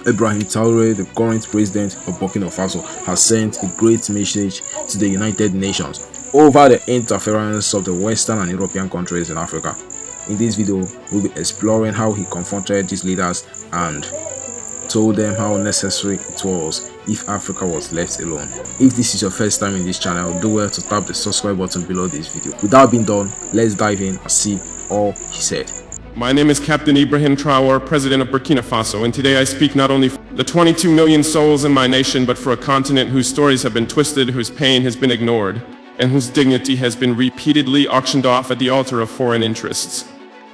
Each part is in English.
Ibrahim Traoré, the current president of Burkina Faso, has sent a great message to the United Nations over the interference of the Western and European countries in Africa. In this video, we'll be exploring how he confronted these leaders and told them how necessary it was if Africa was left alone. If this is your first time in this channel, do well to tap the subscribe button below this video. Without being done, let's dive in and see all he said. My name is Captain Ibrahim Traoré, President of Burkina Faso, and today I speak not only for the 22 million souls in my nation, but for a continent whose stories have been twisted, whose pain has been ignored, and whose dignity has been repeatedly auctioned off at the altar of foreign interests.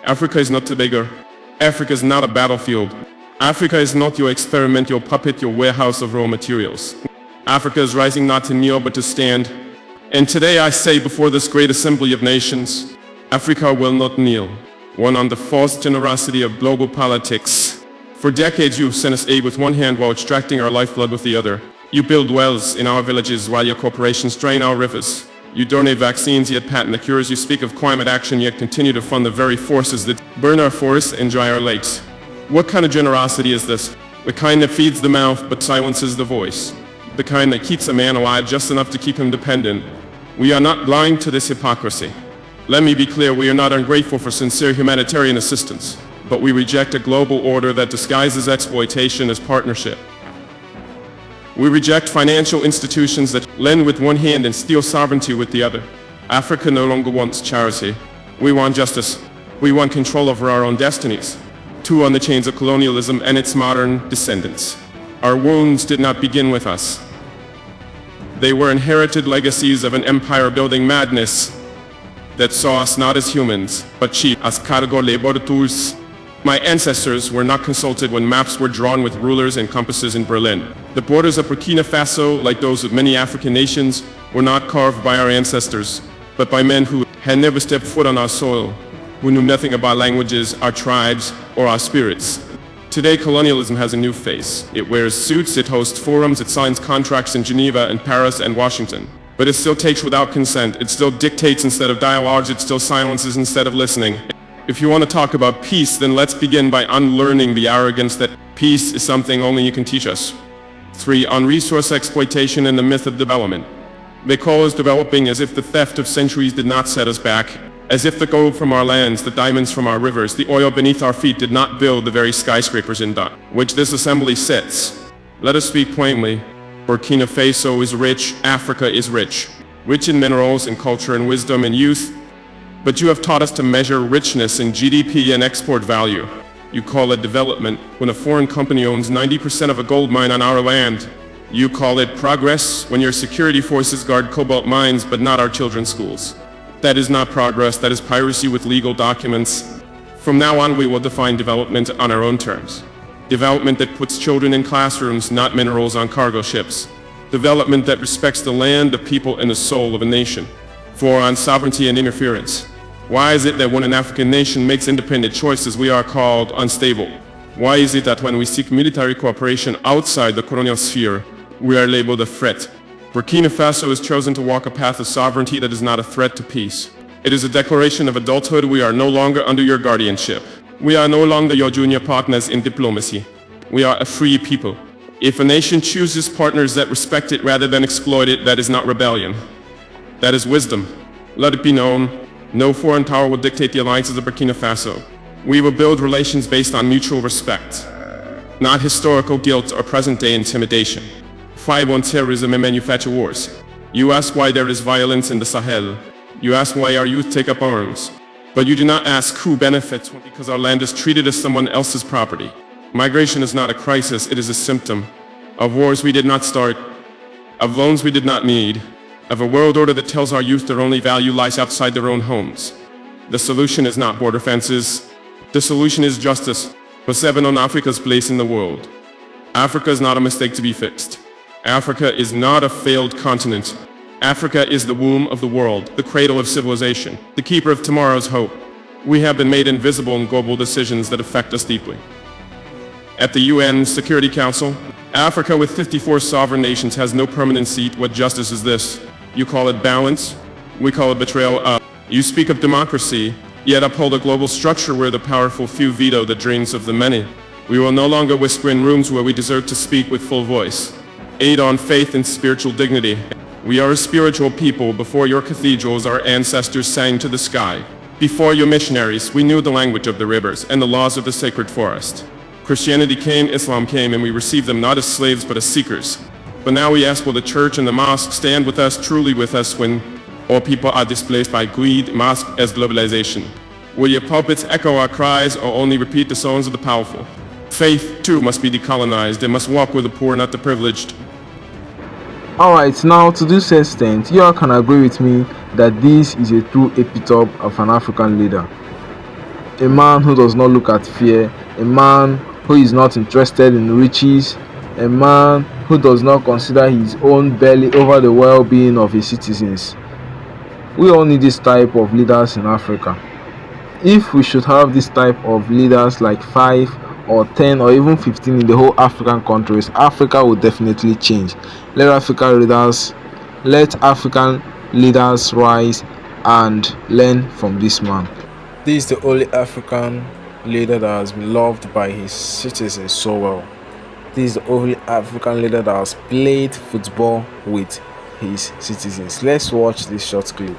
Africa is not Tobago. Africa is not a battlefield. Africa is not your experiment, your puppet, your warehouse of raw materials. Africa is rising not to kneel, but to stand. And today I say before this great assembly of nations, Africa will not kneel. One on the false generosity of global politics. For decades you've sent us aid with one hand while extracting our lifeblood with the other. You build wells in our villages while your corporations drain our rivers. You donate vaccines yet patent the cures. You speak of climate action yet continue to fund the very forces that burn our forests and dry our lakes. What kind of generosity is this? The kind that feeds the mouth but silences the voice. The kind that keeps a man alive just enough to keep him dependent. We are not blind to this hypocrisy. Let me be clear, we are not ungrateful for sincere humanitarian assistance, but we reject a global order that disguises exploitation as partnership. We reject financial institutions that lend with one hand and steal sovereignty with the other. Africa no longer wants charity. We want justice. We want control over our own destinies. Too on the chains of colonialism and its modern descendants. Our wounds did not begin with us. They were inherited legacies of an empire-building madness that saw us not as humans, but cheap as cargo labor tools. My ancestors were not consulted when maps were drawn with rulers and compasses in Berlin. The borders of Burkina Faso, like those of many African nations, were not carved by our ancestors, but by men who had never stepped foot on our soil, who knew nothing about languages, our tribes, or our spirits. Today, colonialism has a new face. It wears suits, it hosts forums, it signs contracts in Geneva and Paris and Washington. But it still takes without consent, it still dictates instead of dialogues, it still silences instead of listening. If you want to talk about peace, then let's begin by unlearning the arrogance that peace is something only you can teach us. 3. On resource exploitation and the myth of development. They call us developing as if the theft of centuries did not set us back, as if the gold from our lands, the diamonds from our rivers, the oil beneath our feet did not build the very skyscrapers in which this assembly sits. Let us speak plainly. Burkina Faso is rich, Africa is rich. Rich in minerals and culture and wisdom and youth. But you have taught us to measure richness in GDP and export value. You call it development when a foreign company owns 90% of a gold mine on our land. You call it progress when your security forces guard cobalt mines but not our children's schools. That is not progress, that is piracy with legal documents. From now on we will define development on our own terms. Development that puts children in classrooms, not minerals on cargo ships. Development that respects the land, the people, and the soul of a nation. 4. On sovereignty and interference. Why is it that when an African nation makes independent choices, we are called unstable? Why is it that when we seek military cooperation outside the colonial sphere, we are labeled a threat? Burkina Faso has chosen to walk a path of sovereignty that is not a threat to peace. It is a declaration of adulthood. We are no longer under your guardianship. We are no longer your junior partners in diplomacy. We are a free people. If a nation chooses partners that respect it rather than exploit it, that is not rebellion. That is wisdom. Let it be known, no foreign power will dictate the alliances of Burkina Faso. We will build relations based on mutual respect, not historical guilt or present-day intimidation. 5. On terrorism and manufacture wars. You ask why there is violence in the Sahel. You ask why our youth take up arms. But you do not ask who benefits because our land is treated as someone else's property. Migration is not a crisis, it is a symptom of wars we did not start, of loans we did not need, of a world order that tells our youth their only value lies outside their own homes. The solution is not border fences. The solution is justice. For 7. On Africa's place in the world. Africa is not a mistake to be fixed. Africa is not a failed continent. Africa is the womb of the world, the cradle of civilization, the keeper of tomorrow's hope. We have been made invisible in global decisions that affect us deeply. At the UN Security Council, Africa with 54 sovereign nations has no permanent seat. What justice is this? You call it balance? We call it betrayal. You speak of democracy, yet uphold a global structure where the powerful few veto the dreams of the many. We will no longer whisper in rooms where we deserve to speak with full voice. Aid on faith and spiritual dignity. We are a spiritual people. Before your cathedrals, our ancestors sang to the sky. Before your missionaries, we knew the language of the rivers and the laws of the sacred forest. Christianity came, Islam came, and we received them not as slaves but as seekers. But now we ask, will the church and the mosque stand with us, truly with us, when all people are displaced by greed, masked as globalization? Will your pulpits echo our cries or only repeat the songs of the powerful? Faith, too, must be decolonized. It must walk with the poor, not the privileged. Alright, now to this extent, you all can agree with me that this is a true epitome of an African leader. A man who does not look at fear, a man who is not interested in riches, a man who does not consider his own belly over the well-being of his citizens. We all need this type of leaders in Africa. If we should have this type of leaders, like 5 or 10 or even 15 in the whole African countries, Africa will definitely change. Let African leaders rise and learn from this man. This is the only African leader that has been loved by his citizens so well. This is the only African leader that has played football with his citizens. Let's watch this short clip.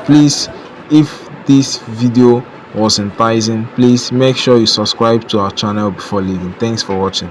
Please, if this video was enticing, please make sure you subscribe to our channel before leaving. Thanks for watching.